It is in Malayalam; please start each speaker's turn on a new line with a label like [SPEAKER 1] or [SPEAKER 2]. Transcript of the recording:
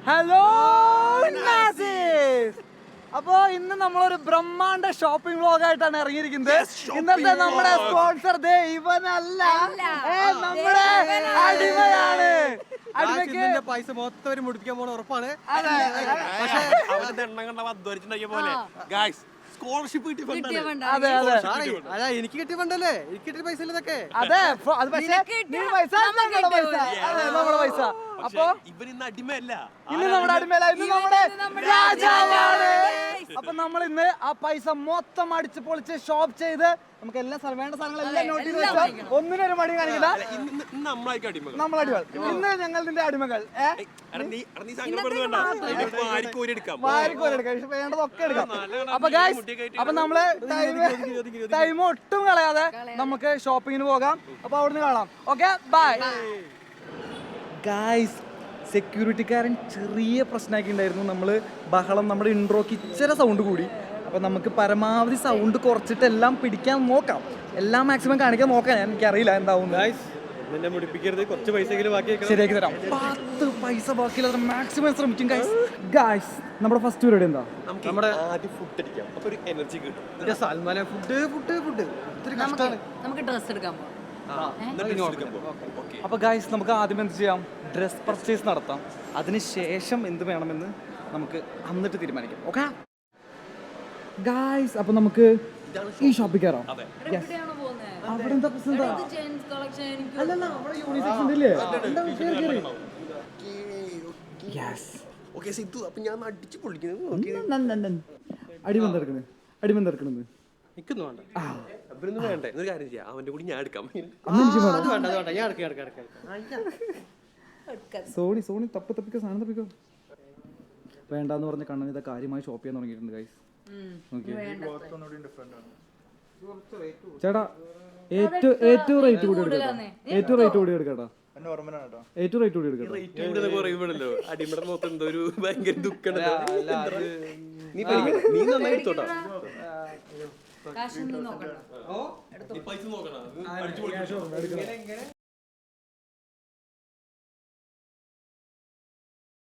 [SPEAKER 1] ഹലോ അപ്പോ ഇന്ന് നമ്മളൊരു ബ്രഹ്മാണ്ഡ ഷോപ്പിംഗ് വ്ലോഗായിട്ടാണ് ഇറങ്ങിയിരിക്കുന്നത്. ഇന്നത്തെ നമ്മുടെ സ്പോൺസർ ദേ ഇവനല്ല, നമ്മുടെ അടിമയാണ്. അടിമയ്ക്ക്
[SPEAKER 2] പൈസ മൊത്തം മുടിപ്പിക്കാൻ പോണ ഉറപ്പാണ്.
[SPEAKER 3] പക്ഷേ അവരുടെ എണ്ണം കണ്ട അധ്വാനിച്ചിട്ടുണ്ടാക്കിയ പോലെ ഗായ്സ് സ്കോളർഷിപ്പ് കിട്ടിയ ഫണ്ടാണ്.
[SPEAKER 1] അതെ അതെ
[SPEAKER 2] അതാ എനിക്ക് കിട്ടിയ ഫണ്ടല്ലേ, എനിക്ക് കിട്ടിയ പൈസ ഇതൊക്കെ.
[SPEAKER 1] അതെ അത് പക്ഷേ നമ്മുടെ പൈസ. അപ്പൊ
[SPEAKER 3] ഇവൻ ഇന്ന് അടിമയല്ല,
[SPEAKER 1] ഇന്ന് നമ്മുടെ അടിമയല്ല, ഇന്ന് നമ്മുടെ രാജാവാണ്. അപ്പൊ നമ്മൾ ഇന്ന് ആ പൈസ മൊത്തം അടിച്ച് പൊളിച്ച് ഷോപ്പ് ചെയ്ത് നമുക്ക് എല്ലാ വേണ്ട സാധനങ്ങളെല്ലാം നോട്ട് ചെയ്ത് വെച്ചാൽ ഒന്നിനൊരു മടി കാണിക്കില്ല.
[SPEAKER 3] നമ്മളായിരിക്കും അടിമകൾ.
[SPEAKER 1] നമ്മളടിമകൾ ഇന്ന് ഞങ്ങൾ നിന്റെ അടിമകൾ. വാരിക്കോരെടുക്കാം, പക്ഷെ വേണ്ടതൊക്കെ എടുക്കാം. അപ്പൊ ഗൈസ്, അപ്പൊ നമ്മള് ടൈം ഒട്ടും കളയാതെ നമുക്ക് ഷോപ്പിങ്ങിന് പോകാം. അപ്പൊ അവിടുന്ന് കാണാം. Okay, bye guys. സെക്യൂരിറ്റിക്കാരൻ ചെറിയ പ്രശ്നമാക്കി ഉണ്ടായിരുന്നു. നമ്മൾ ബഹളം, നമ്മുടെ ഇൻട്രോക്ക് ഇച്ചിരി സൗണ്ട് കൂടി. അപ്പോൾ നമുക്ക് പരമാവധി സൗണ്ട് കുറച്ചിട്ട് എല്ലാം പിടിക്കാൻ നോക്കാം, എല്ലാം മാക്സിമം കാണിക്കാൻ നോക്കാം. എനിക്കറിയില്ല എന്താവും.
[SPEAKER 2] എന്നെ മുടിപ്പിക്കരുത്, കുറച്ച് പൈസ ബാക്കി
[SPEAKER 1] ശരിയാക്കി തരാം. 10 പൈസ ബാക്കിയില്ലാതെ മാക്സിമം ശ്രമിക്കും ഗൈസ്. ഗൈസ്, നമ്മുടെ ഫസ്റ്റ് പരിപാടി എന്താ?
[SPEAKER 3] നമ്മുടെ ആദ്യം ഫുഡ് അടിക്കാം, അപ്പൊ ഒരു എനർജി കിട്ടും.
[SPEAKER 2] സൽമാനെ ഫുഡ് ഫുഡ് ഫുഡ് ഇത്തിരി കഷ്ടമാണ്.
[SPEAKER 4] നമുക്ക് ഡ്രസ് എടുക്കാൻ പോകാം.
[SPEAKER 1] അപ്പോൾ ഗൈസ്, നമുക്ക് ആദ്യം എന്ത് ചെയ്യാം? ഡ്രസ് പർച്ചേസ് നടത്താം. അതിനുശേഷം എന്ത് വേണമെന്ന് നമുക്ക് എന്നിട്ട് തീരുമാനിക്കാം. ഓക്കെ ഗൈസ്, അപ്പോൾ നമുക്ക് ഈ ഷോപ്പിൽ കയറാം.
[SPEAKER 4] എവിടെയാണോ പോകുന്നത്?
[SPEAKER 1] അവിടെ എന്താ പ്രശ്നം? എന്താ?
[SPEAKER 4] ജെൻസ് കളക്ഷൻ എനിക്ക്
[SPEAKER 1] അല്ലല്ല, അവിടെ യൂണിസെക്ഷൻ ഇല്ലേ?
[SPEAKER 3] അപ്പൊ ഞാൻ അടിച്ചു പൊളിക്കുന്നത്
[SPEAKER 1] അടിമെന്തെടുക്കണത്, അടിമെന്തെടുക്കണത്
[SPEAKER 2] എനിക്കൊന്നും വേണ്ട.
[SPEAKER 3] അവരൊന്നും വേണ്ടേ? എന്നൊരു കാര്യം ചെയ്യാം, അവന്റെ കൂടി ഞാൻ എടുക്കാം.
[SPEAKER 2] അത് വേണ്ട, അത് വേണ്ട, ഞാൻ എടുക്കാം.
[SPEAKER 1] സോണി തപ്പിക്കോ, സാധനം തപ്പിക്കോ. വേണ്ടെന്ന് പറഞ്ഞ കണ്ണൻ ഇതാ കാര്യമായി ഷോപ്പ് ചെയ്യാൻ തുടങ്ങിയിട്ടുണ്ട് ഗൈസ്. ചേട്ടാ, ഏറ്റവും റേറ്റ് കൂടി എടുക്കട്ടാ, ഏറ്റവും റേറ്റ് കൂടി എടുക്കട്ടാ, ഏറ്റവും റേറ്റ് കൂടി എടുക്കട്ടോ.
[SPEAKER 3] അടിമയുടെ മൊത്തം എന്തോ ഒരു ഭയങ്കര ദുഃഖം. നീ നന്നായി എടുത്തോട്ടാ.
[SPEAKER 4] കാശൊന്നും നോക്കണ്ട.
[SPEAKER 3] പൈസ നോക്കണം.